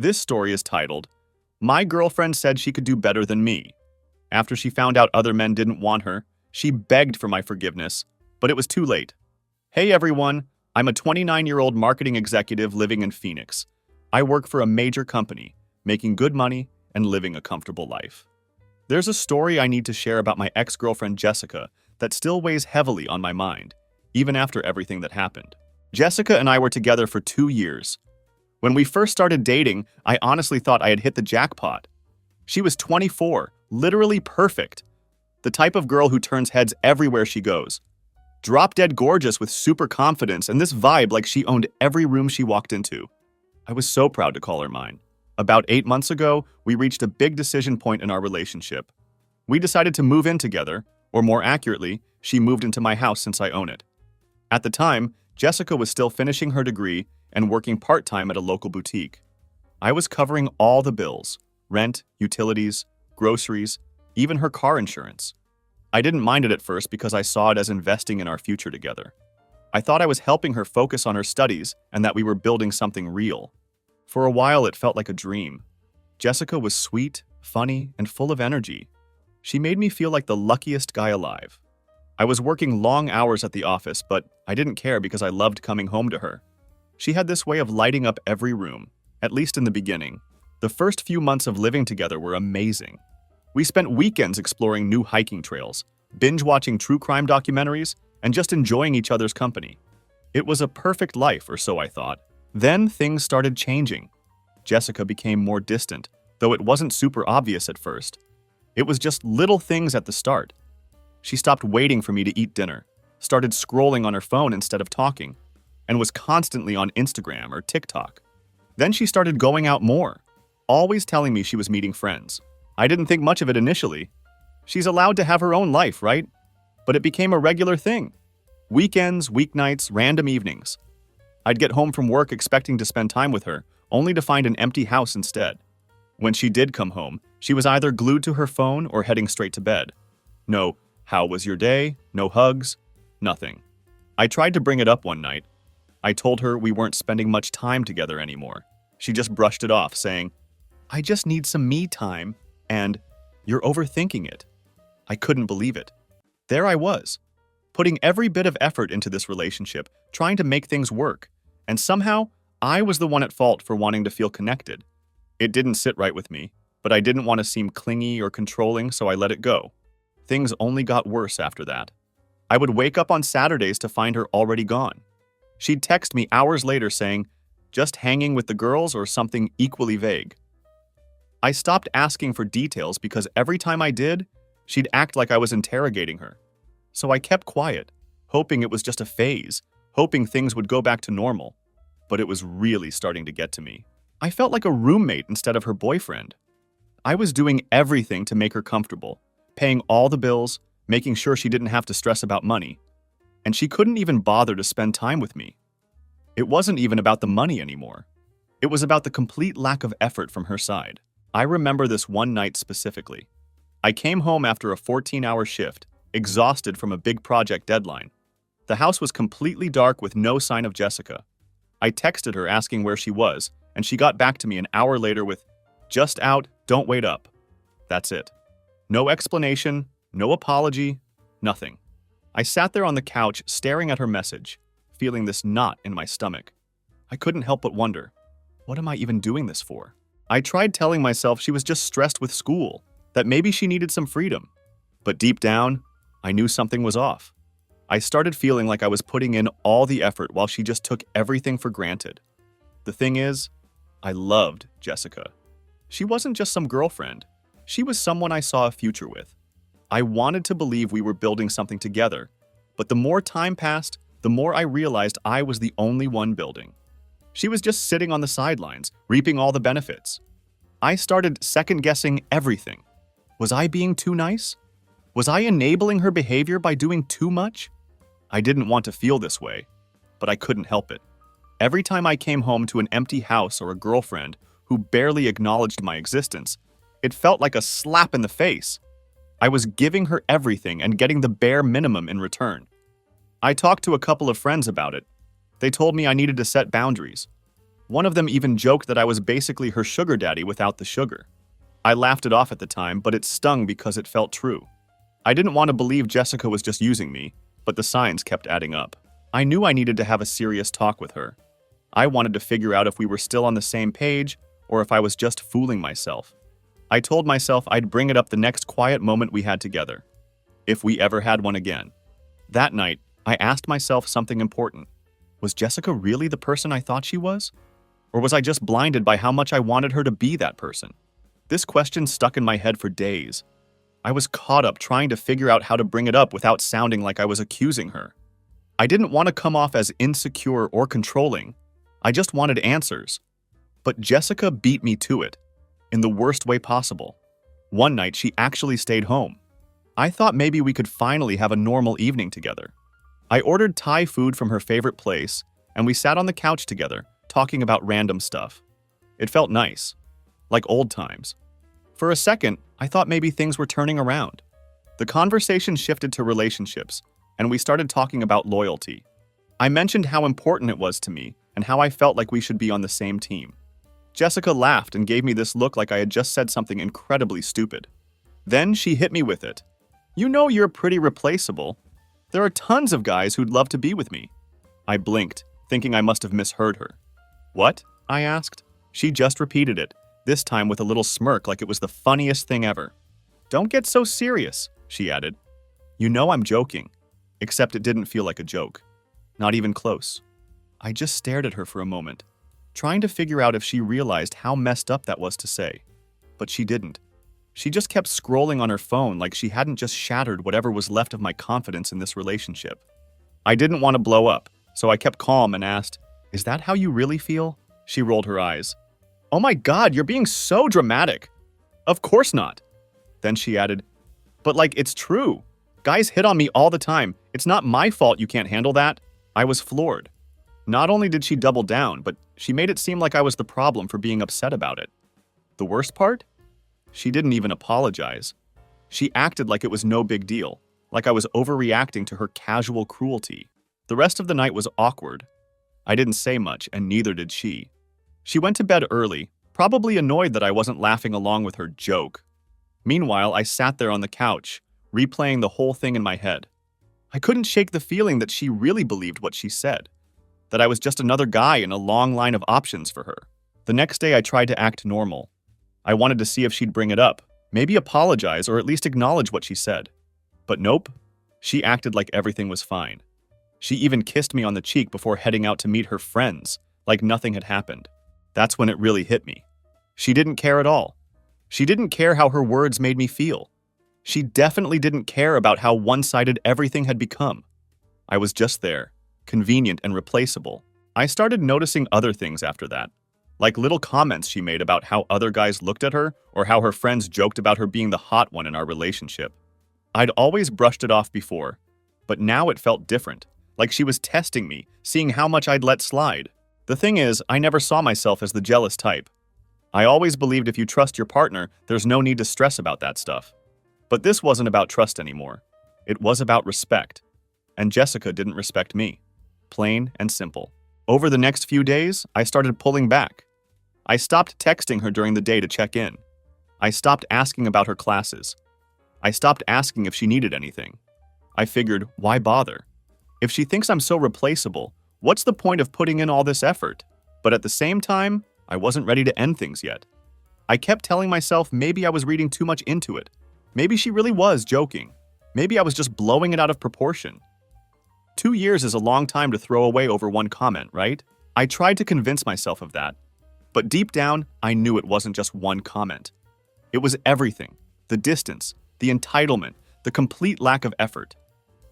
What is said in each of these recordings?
This story is titled, My Girlfriend Said She Could Do Better Than Me. After she found out other men didn't want her, she begged for my forgiveness, but it was too late. Hey everyone, I'm a 29-year-old marketing executive living in Phoenix. I work for a major company, making good money and living a comfortable life. There's a story I need to share about my ex-girlfriend Jessica that still weighs heavily on my mind, even after everything that happened. Jessica and I were together for 2 years. When we first started dating, I honestly thought I had hit the jackpot. She was 24, literally perfect. The type of girl who turns heads everywhere she goes. Drop-dead gorgeous with super confidence and this vibe like she owned every room she walked into. I was so proud to call her mine. About 8 months ago, we reached a big decision point in our relationship. We decided to move in together, or more accurately, she moved into my house since I own it. At the time, Jessica was still finishing her degree and working part-time at a local boutique. I was covering all the bills, rent, utilities, groceries, even her car insurance. I didn't mind it at first because I saw it as investing in our future together. I thought I was helping her focus on her studies and that we were building something real. For a while, it felt like a dream. Jessica was sweet, funny, and full of energy. She made me feel like the luckiest guy alive. I was working long hours at the office, but I didn't care because I loved coming home to her. She had this way of lighting up every room, at least in the beginning. The first few months of living together were amazing. We spent weekends exploring new hiking trails, binge-watching true crime documentaries, and just enjoying each other's company. It was a perfect life, or so I thought. Then things started changing. Jessica became more distant, though it wasn't super obvious at first. It was just little things at the start. She stopped waiting for me to eat dinner, started scrolling on her phone instead of talking, and was constantly on Instagram or TikTok. Then she started going out more, always telling me she was meeting friends. I didn't think much of it initially. She's allowed to have her own life, right? But it became a regular thing. Weekends, weeknights, random evenings. I'd get home from work expecting to spend time with her, only to find an empty house instead. When she did come home, she was either glued to her phone or heading straight to bed. No, how was your day? No hugs? Nothing. I tried to bring it up one night. I told her we weren't spending much time together anymore. She just brushed it off, saying, I just need some me time, and you're overthinking it. I couldn't believe it. There I was, putting every bit of effort into this relationship, trying to make things work, and somehow I was the one at fault for wanting to feel connected. It didn't sit right with me, but I didn't want to seem clingy or controlling, so I let it go. Things only got worse after that. I would wake up on Saturdays to find her already gone. She'd text me hours later saying, just hanging with the girls or something equally vague. I stopped asking for details because every time I did, she'd act like I was interrogating her. So I kept quiet, hoping it was just a phase, hoping things would go back to normal. But it was really starting to get to me. I felt like a roommate instead of her boyfriend. I was doing everything to make her comfortable, paying all the bills, making sure she didn't have to stress about money. And she couldn't even bother to spend time with me. It wasn't even about the money anymore. It was about the complete lack of effort from her side. I remember this one night specifically. I came home after a 14-hour shift, exhausted from a big project deadline. The house was completely dark with no sign of Jessica. I texted her asking where she was, and she got back to me an hour later with, just out, don't wait up. That's it. No explanation, no apology, nothing. I sat there on the couch staring at her message, feeling this knot in my stomach. I couldn't help but wonder, what am I even doing this for? I tried telling myself she was just stressed with school, that maybe she needed some freedom. But deep down, I knew something was off. I started feeling like I was putting in all the effort while she just took everything for granted. The thing is, I loved Jessica. She wasn't just some girlfriend. She was someone I saw a future with. I wanted to believe we were building something together, but the more time passed, the more I realized I was the only one building. She was just sitting on the sidelines, reaping all the benefits. I started second-guessing everything. Was I being too nice? Was I enabling her behavior by doing too much? I didn't want to feel this way, but I couldn't help it. Every time I came home to an empty house or a girlfriend who barely acknowledged my existence, it felt like a slap in the face. I was giving her everything and getting the bare minimum in return. I talked to a couple of friends about it. They told me I needed to set boundaries. One of them even joked that I was basically her sugar daddy without the sugar. I laughed it off at the time, but it stung because it felt true. I didn't want to believe Jessica was just using me, but the signs kept adding up. I knew I needed to have a serious talk with her. I wanted to figure out if we were still on the same page or if I was just fooling myself. I told myself I'd bring it up the next quiet moment we had together, if we ever had one again. That night, I asked myself something important. Was Jessica really the person I thought she was? Or was I just blinded by how much I wanted her to be that person? This question stuck in my head for days. I was caught up trying to figure out how to bring it up without sounding like I was accusing her. I didn't want to come off as insecure or controlling. I just wanted answers. But Jessica beat me to it, in the worst way possible. One night, she actually stayed home. I thought maybe we could finally have a normal evening together. I ordered Thai food from her favorite place, and we sat on the couch together, talking about random stuff. It felt nice, like old times. For a second, I thought maybe things were turning around. The conversation shifted to relationships, and we started talking about loyalty. I mentioned how important it was to me and how I felt like we should be on the same team. Jessica laughed and gave me this look like I had just said something incredibly stupid. Then she hit me with it. You know you're pretty replaceable. There are tons of guys who'd love to be with me. I blinked, thinking I must have misheard her. What? I asked. She just repeated it, this time with a little smirk like it was the funniest thing ever. Don't get so serious, she added. You know I'm joking. Except it didn't feel like a joke. Not even close. I just stared at her for a moment, trying to figure out if she realized how messed up that was to say. But she didn't. She just kept scrolling on her phone like she hadn't just shattered whatever was left of my confidence in this relationship. I didn't want to blow up, so I kept calm and asked, Is that how you really feel? She rolled her eyes. Oh my God, you're being so dramatic. Of course not. Then she added, But it's true. Guys hit on me all the time. It's not my fault you can't handle that. I was floored. Not only did she double down, but she made it seem like I was the problem for being upset about it. The worst part? She didn't even apologize. She acted like it was no big deal, like I was overreacting to her casual cruelty. The rest of the night was awkward. I didn't say much, and neither did she. She went to bed early, probably annoyed that I wasn't laughing along with her joke. Meanwhile, I sat there on the couch, replaying the whole thing in my head. I couldn't shake the feeling that she really believed what she said, that I was just another guy in a long line of options for her. The next day, I tried to act normal. I wanted to see if she'd bring it up, maybe apologize or at least acknowledge what she said. But nope, she acted like everything was fine. She even kissed me on the cheek before heading out to meet her friends, like nothing had happened. That's when it really hit me. She didn't care at all. She didn't care how her words made me feel. She definitely didn't care about how one-sided everything had become. I was just there, convenient and replaceable. I started noticing other things after that, like little comments she made about how other guys looked at her or how her friends joked about her being the hot one in our relationship. I'd always brushed it off before, but now it felt different, like she was testing me, seeing how much I'd let slide. The thing is, I never saw myself as the jealous type. I always believed if you trust your partner, there's no need to stress about that stuff. But this wasn't about trust anymore. It was about respect. And Jessica didn't respect me. Plain and simple. Over the next few days, I started pulling back. I stopped texting her during the day to check in. I stopped asking about her classes. I stopped asking if she needed anything. I figured, why bother? If she thinks I'm so replaceable, what's the point of putting in all this effort? But at the same time, I wasn't ready to end things yet. I kept telling myself maybe I was reading too much into it. Maybe she really was joking. Maybe I was just blowing it out of proportion. 2 years is a long time to throw away over one comment, right? I tried to convince myself of that. But deep down, I knew it wasn't just one comment. It was everything. The distance, the entitlement, the complete lack of effort.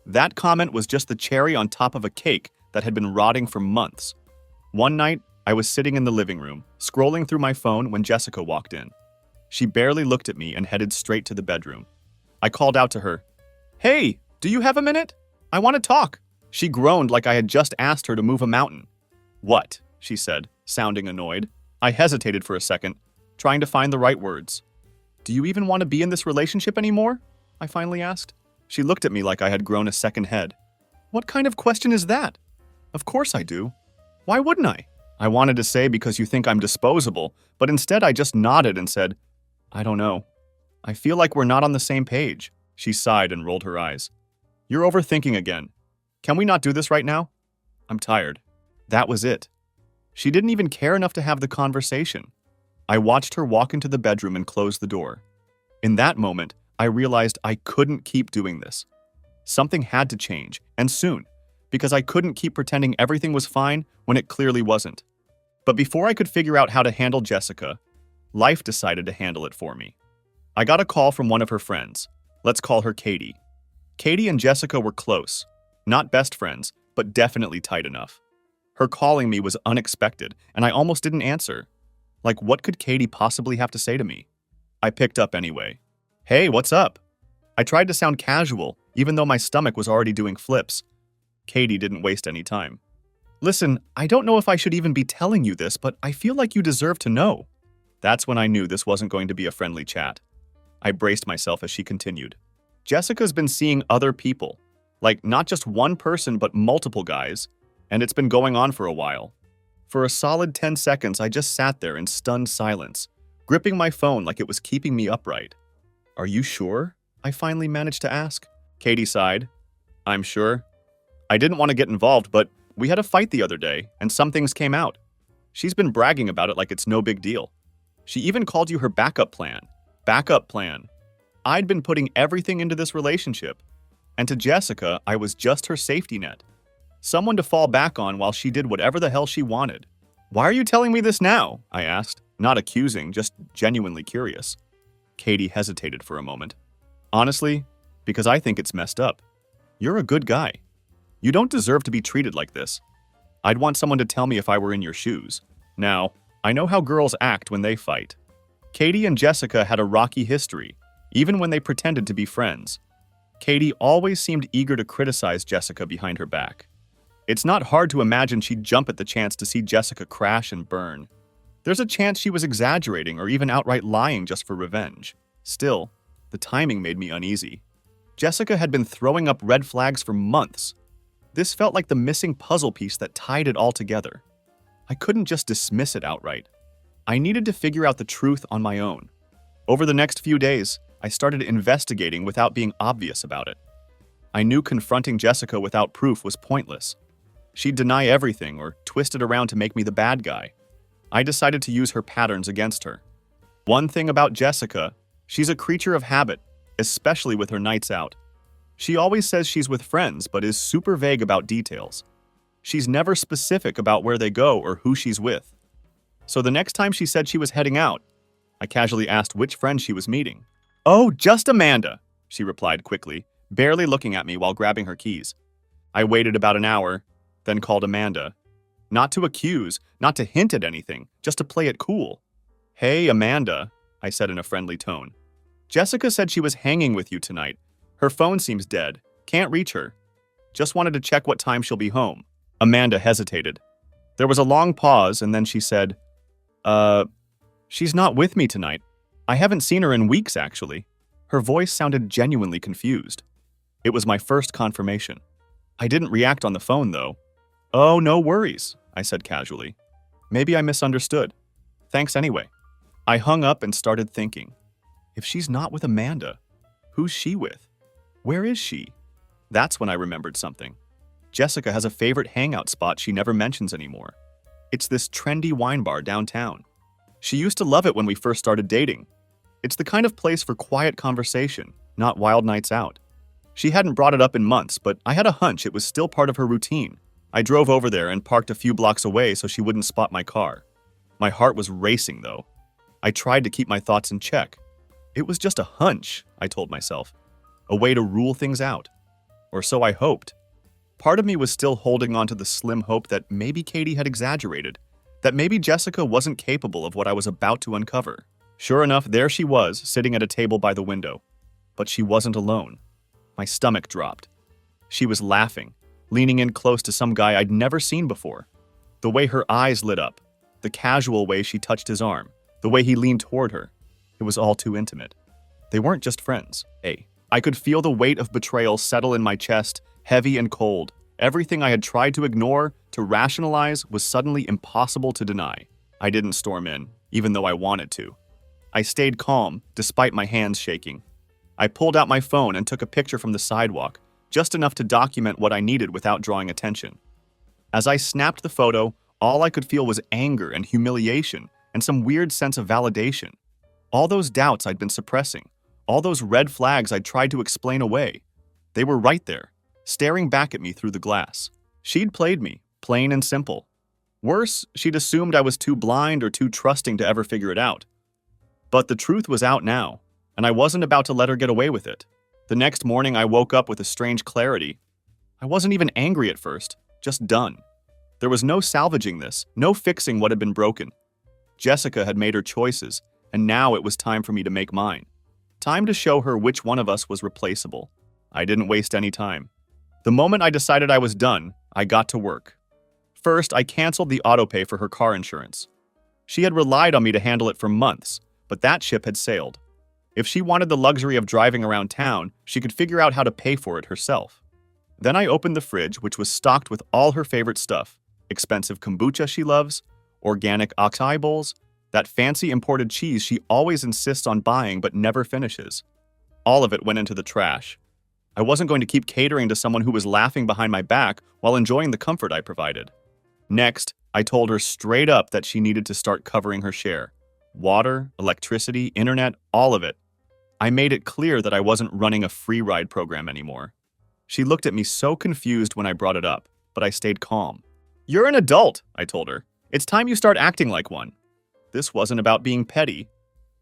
That comment was just the cherry on top of a cake that had been rotting for months. One night, I was sitting in the living room, scrolling through my phone when Jessica walked in. She barely looked at me and headed straight to the bedroom. I called out to her, Hey, do you have a minute? I want to talk. She groaned like I had just asked her to move a mountain. What? She said, sounding annoyed. I hesitated for a second, trying to find the right words. Do you even want to be in this relationship anymore? I finally asked. She looked at me like I had grown a second head. What kind of question is that? Of course I do. Why wouldn't I? I wanted to say because you think I'm disposable, but instead I just nodded and said, I don't know. I feel like we're not on the same page. She sighed and rolled her eyes. You're overthinking again. Can we not do this right now? I'm tired. That was it. She didn't even care enough to have the conversation. I watched her walk into the bedroom and close the door. In that moment, I realized I couldn't keep doing this. Something had to change, and soon, because I couldn't keep pretending everything was fine when it clearly wasn't. But before I could figure out how to handle Jessica, life decided to handle it for me. I got a call from one of her friends. Let's call her Katie. Katie and Jessica were close. Not best friends, but definitely tight enough. Her calling me was unexpected, and I almost didn't answer. Like, what could Katie possibly have to say to me? I picked up anyway. Hey, what's up? I tried to sound casual, even though my stomach was already doing flips. Katie didn't waste any time. Listen, I don't know if I should even be telling you this, but I feel like you deserve to know. That's when I knew this wasn't going to be a friendly chat. I braced myself as she continued. Jessica's been seeing other people. Like, not just one person, but multiple guys. And it's been going on for a while. For a solid 10 seconds, I just sat there in stunned silence, gripping my phone like it was keeping me upright. Are you sure? I finally managed to ask. Katie sighed. I'm sure. I didn't want to get involved, but we had a fight the other day, and some things came out. She's been bragging about it like it's no big deal. She even called you her backup plan. Backup plan. I'd been putting everything into this relationship. And to Jessica, I was just her safety net. Someone to fall back on while she did whatever the hell she wanted. Why are you telling me this now? I asked, not accusing, just genuinely curious. Katie hesitated for a moment. Honestly, because I think it's messed up. You're a good guy. You don't deserve to be treated like this. I'd want someone to tell me if I were in your shoes. Now, I know how girls act when they fight. Katie and Jessica had a rocky history, even when they pretended to be friends. Katie always seemed eager to criticize Jessica behind her back. It's not hard to imagine she'd jump at the chance to see Jessica crash and burn. There's a chance she was exaggerating or even outright lying just for revenge. Still, the timing made me uneasy. Jessica had been throwing up red flags for months. This felt like the missing puzzle piece that tied it all together. I couldn't just dismiss it outright. I needed to figure out the truth on my own. Over the next few days, I started investigating without being obvious about it. I knew confronting Jessica without proof was pointless. She'd deny everything or twist it around to make me the bad guy. I decided to use her patterns against her. One thing about Jessica, she's a creature of habit, especially with her nights out. She always says she's with friends, but is super vague about details. She's never specific about where they go or who she's with. So the next time she said she was heading out, I casually asked which friend she was meeting. Oh, just Amanda, she replied quickly, barely looking at me while grabbing her keys. I waited about an hour, then called Amanda. Not to accuse, not to hint at anything, just to play it cool. Hey, Amanda, I said in a friendly tone. Jessica said she was hanging with you tonight. Her phone seems dead. Can't reach her. Just wanted to check what time she'll be home. Amanda hesitated. There was a long pause, and then she said, she's not with me tonight. I haven't seen her in weeks, actually. Her voice sounded genuinely confused. It was my first confirmation. I didn't react on the phone, though. Oh, no worries, I said casually. Maybe I misunderstood. Thanks anyway. I hung up and started thinking. If she's not with Amanda, who's she with? Where is she? That's when I remembered something. Jessica has a favorite hangout spot she never mentions anymore. It's this trendy wine bar downtown. She used to love it when we first started dating. It's the kind of place for quiet conversation, not wild nights out. She hadn't brought it up in months, but I had a hunch it was still part of her routine. I drove over there and parked a few blocks away so she wouldn't spot my car. My heart was racing, though. I tried to keep my thoughts in check. It was just a hunch, I told myself. A way to rule things out. Or so I hoped. Part of me was still holding on to the slim hope that maybe Katie had exaggerated, that maybe Jessica wasn't capable of what I was about to uncover. Sure enough, there she was, sitting at a table by the window. But she wasn't alone. My stomach dropped. She was laughing, leaning in close to some guy I'd never seen before. The way her eyes lit up, the casual way she touched his arm, the way he leaned toward her. It was all too intimate. They weren't just friends. I could feel the weight of betrayal settle in my chest, heavy and cold, Everything I had tried to ignore, to rationalize, was suddenly impossible to deny. I didn't storm in, even though I wanted to. I stayed calm, despite my hands shaking. I pulled out my phone and took a picture from the sidewalk, just enough to document what I needed without drawing attention. As I snapped the photo, all I could feel was anger and humiliation and some weird sense of validation. All those doubts I'd been suppressing, all those red flags I'd tried to explain away, they were right there, staring back at me through the glass. She'd played me, plain and simple. Worse, she'd assumed I was too blind or too trusting to ever figure it out. But the truth was out now, and I wasn't about to let her get away with it. The next morning, I woke up with a strange clarity. I wasn't even angry at first, just done. There was no salvaging this, no fixing what had been broken. Jessica had made her choices, and now it was time for me to make mine. Time to show her which one of us was replaceable. I didn't waste any time. The moment I decided I was done, I got to work. First, I canceled the autopay for her car insurance. She had relied on me to handle it for months, but that ship had sailed. If she wanted the luxury of driving around town, she could figure out how to pay for it herself. Then I opened the fridge, which was stocked with all her favorite stuff. Expensive kombucha she loves, organic acai bowls, that fancy imported cheese she always insists on buying but never finishes. All of it went into the trash. I wasn't going to keep catering to someone who was laughing behind my back while enjoying the comfort I provided. Next, I told her straight up that she needed to start covering her share. Water, electricity, internet, all of it. I made it clear that I wasn't running a free ride program anymore. She looked at me so confused when I brought it up, but I stayed calm. "You're an adult," I told her. "It's time you start acting like one." This wasn't about being petty.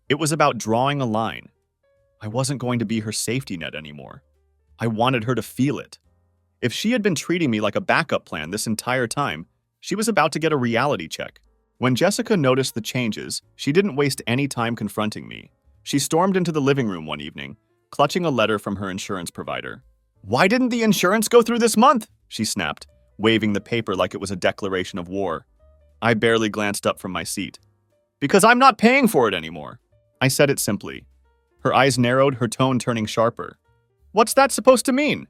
It was about drawing a line. I wasn't going to be her safety net anymore. I wanted her to feel it. If she had been treating me like a backup plan this entire time, she was about to get a reality check. When Jessica noticed the changes, she didn't waste any time confronting me. She stormed into the living room one evening, clutching a letter from her insurance provider. "Why didn't the insurance go through this month?" she snapped, waving the paper like it was a declaration of war. I barely glanced up from my seat. "Because I'm not paying for it anymore." I said it simply. Her eyes narrowed, her tone turning sharper. "What's that supposed to mean?"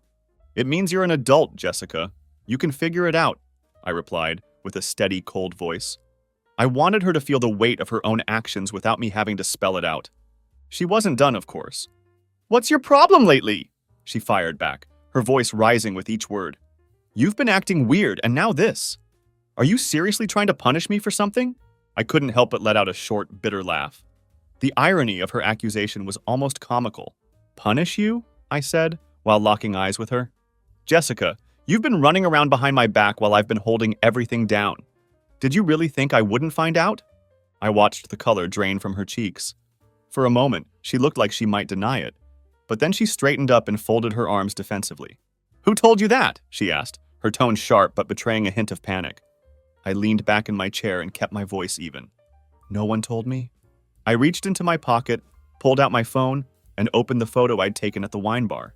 "It means you're an adult, Jessica. You can figure it out," I replied, with a steady, cold voice. I wanted her to feel the weight of her own actions without me having to spell it out. She wasn't done, of course. "What's your problem lately?" she fired back, her voice rising with each word. "You've been acting weird, and now this. Are you seriously trying to punish me for something?" I couldn't help but let out a short, bitter laugh. The irony of her accusation was almost comical. "Punish you?" I said, while locking eyes with her. "Jessica, you've been running around behind my back while I've been holding everything down. Did you really think I wouldn't find out?" I watched the color drain from her cheeks. For a moment, she looked like she might deny it, but then she straightened up and folded her arms defensively. "Who told you that?" she asked, her tone sharp but betraying a hint of panic. I leaned back in my chair and kept my voice even. "No one told me." I reached into my pocket, pulled out my phone, and opened the photo I'd taken at the wine bar.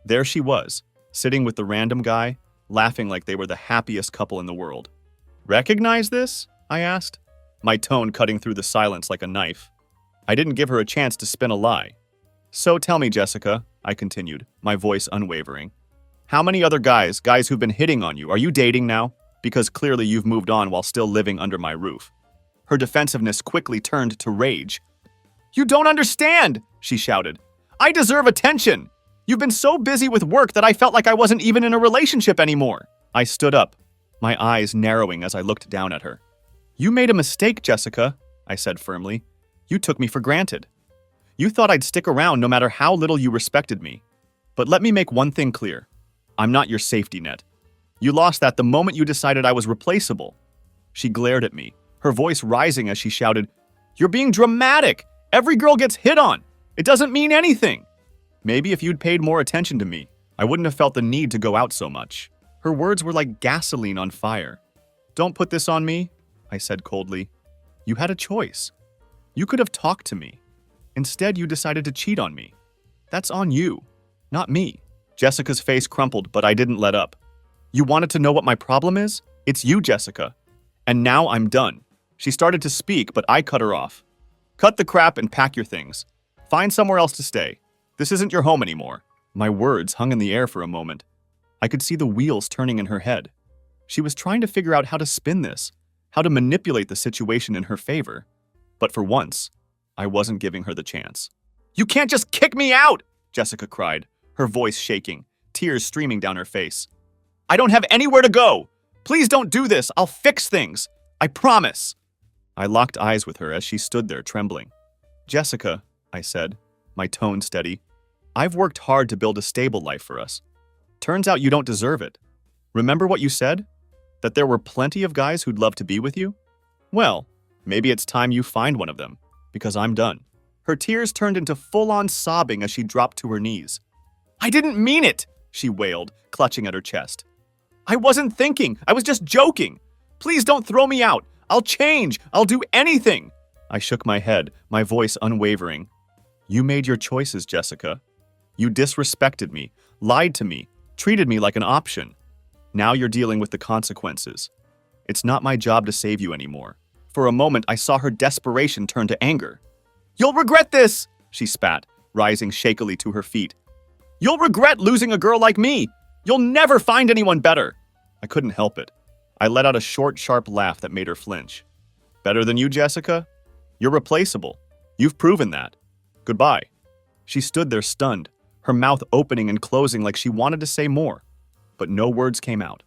There she was, sitting with the random guy, laughing like they were the happiest couple in the world. "Recognize this?" I asked, my tone cutting through the silence like a knife. I didn't give her a chance to spin a lie. "So tell me, Jessica," I continued, my voice unwavering. "How many other guys who've been hitting on you, are you dating now? Because clearly you've moved on while still living under my roof." Her defensiveness quickly turned to rage. "You don't understand," she shouted. "I deserve attention. You've been so busy with work that I felt like I wasn't even in a relationship anymore." I stood up, my eyes narrowing as I looked down at her. "You made a mistake, Jessica," I said firmly. "You took me for granted. You thought I'd stick around no matter how little you respected me. But let me make one thing clear. I'm not your safety net. You lost that the moment you decided I was replaceable." She glared at me, her voice rising as she shouted, "You're being dramatic! Every girl gets hit on! It doesn't mean anything!" "Maybe if you'd paid more attention to me, I wouldn't have felt the need to go out so much." Her words were like gasoline on fire. "Don't put this on me," I said coldly. "You had a choice. You could have talked to me. Instead, you decided to cheat on me. That's on you, not me." Jessica's face crumpled, but I didn't let up. "You wanted to know what my problem is? It's you, Jessica. And now I'm done." She started to speak, but I cut her off. "Cut the crap and pack your things. Find somewhere else to stay. This isn't your home anymore." My words hung in the air for a moment. I could see the wheels turning in her head. She was trying to figure out how to spin this, how to manipulate the situation in her favor. But for once, I wasn't giving her the chance. "You can't just kick me out!" Jessica cried, her voice shaking, tears streaming down her face. "I don't have anywhere to go! Please don't do this! I'll fix things! I promise!" I locked eyes with her as she stood there trembling. "Jessica," I said, my tone steady, "I've worked hard to build a stable life for us. Turns out you don't deserve it. Remember what you said? That there were plenty of guys who'd love to be with you? Well, maybe it's time you find one of them, because I'm done." Her tears turned into full-on sobbing as she dropped to her knees. "I didn't mean it!" she wailed, clutching at her chest. "I wasn't thinking. I was just joking. Please don't throw me out. I'll change. I'll do anything." I shook my head, my voice unwavering. "You made your choices, Jessica. You disrespected me, lied to me, treated me like an option. Now you're dealing with the consequences. It's not my job to save you anymore." For a moment, I saw her desperation turn to anger. "You'll regret this," she spat, rising shakily to her feet. "You'll regret losing a girl like me. You'll never find anyone better." I couldn't help it. I let out a short, sharp laugh that made her flinch. "Better than you, Jessica? You're replaceable. You've proven that. Goodbye." She stood there stunned, her mouth opening and closing like she wanted to say more, but no words came out.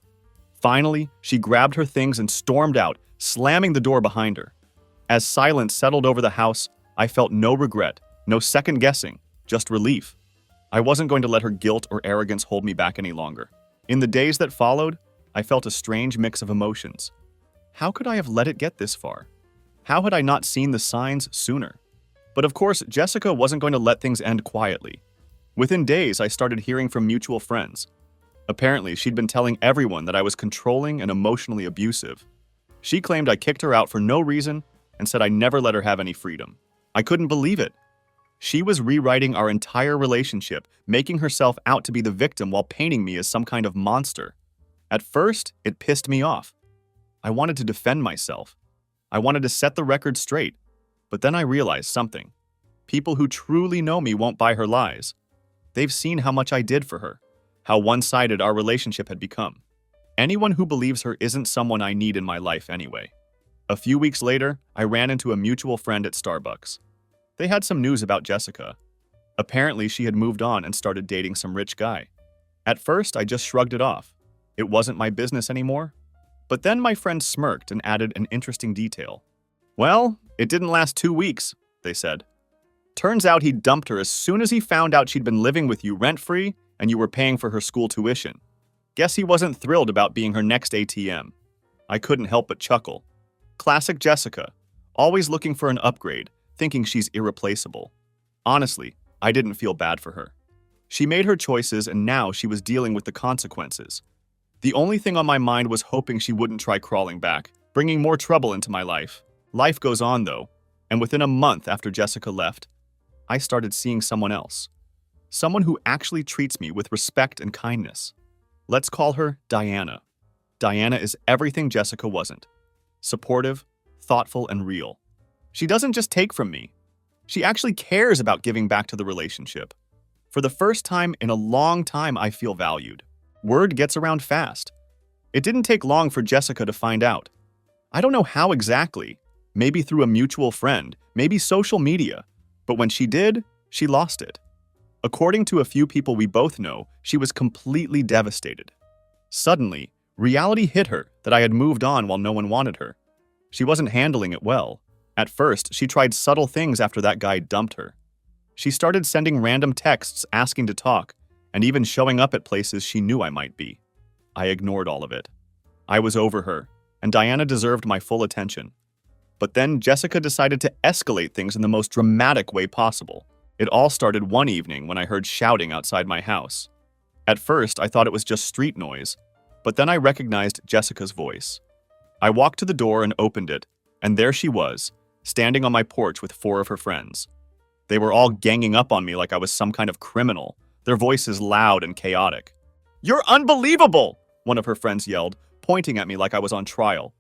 Finally, she grabbed her things and stormed out, slamming the door behind her. As silence settled over the house, I felt no regret, no second guessing, just relief. I wasn't going to let her guilt or arrogance hold me back any longer. In the days that followed, I felt a strange mix of emotions. How could I have let it get this far? How had I not seen the signs sooner? But of course, Jessica wasn't going to let things end quietly. Within days, I started hearing from mutual friends. Apparently, she'd been telling everyone that I was controlling and emotionally abusive. She claimed I kicked her out for no reason and said I never let her have any freedom. I couldn't believe it. She was rewriting our entire relationship, making herself out to be the victim while painting me as some kind of monster. At first, it pissed me off. I wanted to defend myself. I wanted to set the record straight. But then I realized something. People who truly know me won't buy her lies. They've seen how much I did for her, how one-sided our relationship had become. Anyone who believes her isn't someone I need in my life anyway. A few weeks later, I ran into a mutual friend at Starbucks. They had some news about Jessica. Apparently, she had moved on and started dating some rich guy. At first, I just shrugged it off. It wasn't my business anymore. But then my friend smirked and added an interesting detail. "Well, it didn't last 2 weeks," they said. "Turns out he dumped her as soon as he found out she'd been living with you rent-free and you were paying for her school tuition. Guess he wasn't thrilled about being her next ATM." I couldn't help but chuckle. Classic Jessica, always looking for an upgrade, thinking she's irreplaceable. Honestly, I didn't feel bad for her. She made her choices and now she was dealing with the consequences. The only thing on my mind was hoping she wouldn't try crawling back, bringing more trouble into my life. Life goes on though, and within a month after Jessica left, I started seeing someone else. Someone who actually treats me with respect and kindness. Let's call her Diana. Diana is everything Jessica wasn't. Supportive, thoughtful, and real. She doesn't just take from me. She actually cares about giving back to the relationship. For the first time in a long time, I feel valued. Word gets around fast. It didn't take long for Jessica to find out. I don't know how exactly. Maybe through a mutual friend, maybe social media. But when she did, she lost it. According to a few people we both know, she was completely devastated. Suddenly, reality hit her that I had moved on while no one wanted her. She wasn't handling it well. At first, she tried subtle things after that guy dumped her. She started sending random texts asking to talk, and even showing up at places she knew I might be. I ignored all of it. I was over her, and Diana deserved my full attention. But then Jessica decided to escalate things in the most dramatic way possible. It all started one evening when I heard shouting outside my house. At first, I thought it was just street noise, but then I recognized Jessica's voice. I walked to the door and opened it, and there she was, standing on my porch with 4 of her friends. They were all ganging up on me like I was some kind of criminal, their voices loud and chaotic. "You're unbelievable!" one of her friends yelled, pointing at me like I was on trial.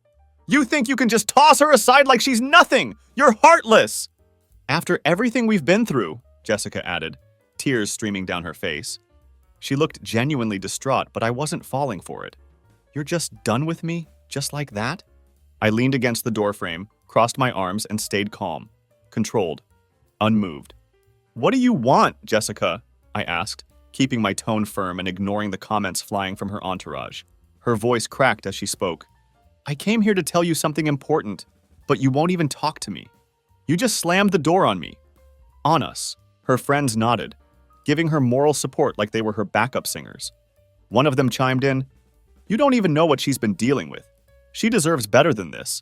"You think you can just toss her aside like she's nothing! You're heartless!" "After everything we've been through," Jessica added, tears streaming down her face. She looked genuinely distraught, but I wasn't falling for it. You're just done with me? Just like that? I leaned against the doorframe, crossed my arms, and stayed calm, controlled, unmoved. What do you want, Jessica? I asked, keeping my tone firm and ignoring the comments flying from her entourage. Her voice cracked as she spoke. I came here to tell you something important, but you won't even talk to me. You just slammed the door on me. On us. Her friends nodded, giving her moral support like they were her backup singers. One of them chimed in, You don't even know what she's been dealing with. She deserves better than this.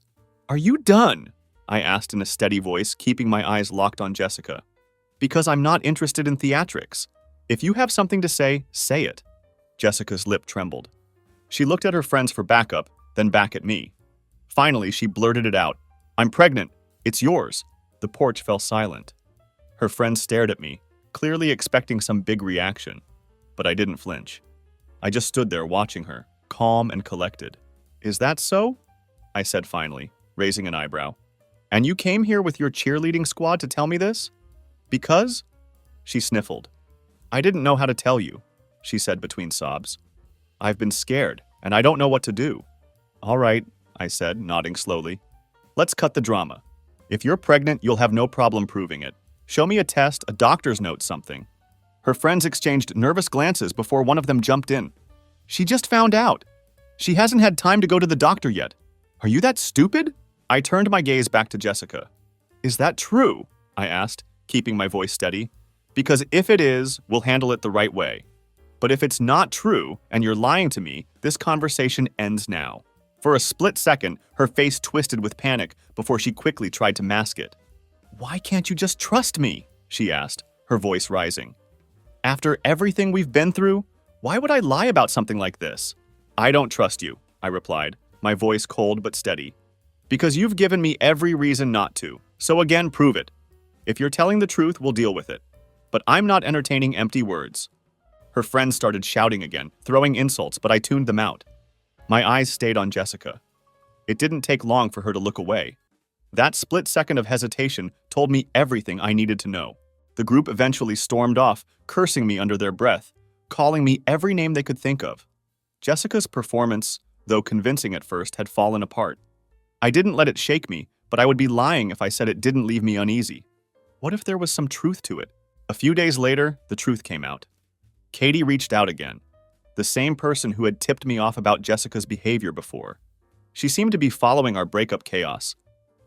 Are you done? I asked in a steady voice, keeping my eyes locked on Jessica. Because I'm not interested in theatrics. If you have something to say it. Jessica's lip trembled. She looked at her friends for backup, then back at me. Finally, she blurted it out. I'm pregnant. It's yours. The porch fell silent. Her friends stared at me, clearly expecting some big reaction. But I didn't flinch. I just stood there watching her, calm and collected. Is that so? I said finally, raising an eyebrow. And you came here with your cheerleading squad to tell me this? Because? She sniffled. I didn't know how to tell you, she said between sobs. I've been scared, and I don't know what to do. All right, I said, nodding slowly. Let's cut the drama. If you're pregnant, you'll have no problem proving it. Show me a test, a doctor's note, something. Her friends exchanged nervous glances before one of them jumped in. She just found out. She hasn't had time to go to the doctor yet. Are you that stupid? I turned my gaze back to Jessica. Is that true? I asked, keeping my voice steady. Because if it is, we'll handle it the right way. But if it's not true, and you're lying to me, this conversation ends now. For a split second, her face twisted with panic before she quickly tried to mask it. Why can't you just trust me? She asked, her voice rising. After everything we've been through, why would I lie about something like this? I don't trust you, I replied, my voice cold but steady. Because you've given me every reason not to. So again, prove it. If you're telling the truth, we'll deal with it. But I'm not entertaining empty words. Her friends started shouting again, throwing insults, but I tuned them out. My eyes stayed on Jessica. It didn't take long for her to look away. That split second of hesitation told me everything I needed to know. The group eventually stormed off, cursing me under their breath, calling me every name they could think of. Jessica's performance, though convincing at first, had fallen apart. I didn't let it shake me, but I would be lying if I said it didn't leave me uneasy. What if there was some truth to it? A few days later, the truth came out. Katie reached out again, the same person who had tipped me off about Jessica's behavior before. She seemed to be following our breakup chaos.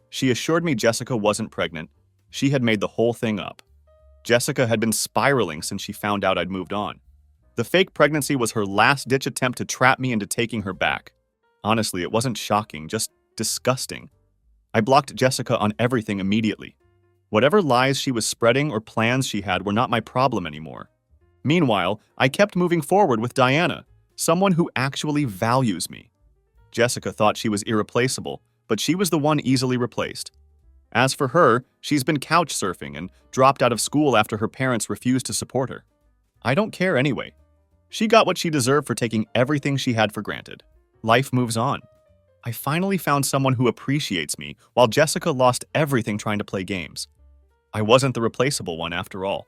She assured me Jessica wasn't pregnant. She had made the whole thing up. Jessica had been spiraling since she found out I'd moved on. The fake pregnancy was her last-ditch attempt to trap me into taking her back. Honestly, it wasn't shocking, just disgusting. I blocked Jessica on everything immediately. Whatever lies she was spreading or plans she had were not my problem anymore. Meanwhile, I kept moving forward with Diana, someone who actually values me. Jessica thought she was irreplaceable, but she was the one easily replaced. As for her, she's been couch surfing and dropped out of school after her parents refused to support her. I don't care anyway. She got what she deserved for taking everything she had for granted. Life moves on. I finally found someone who appreciates me, while Jessica lost everything trying to play games. I wasn't the replaceable one after all.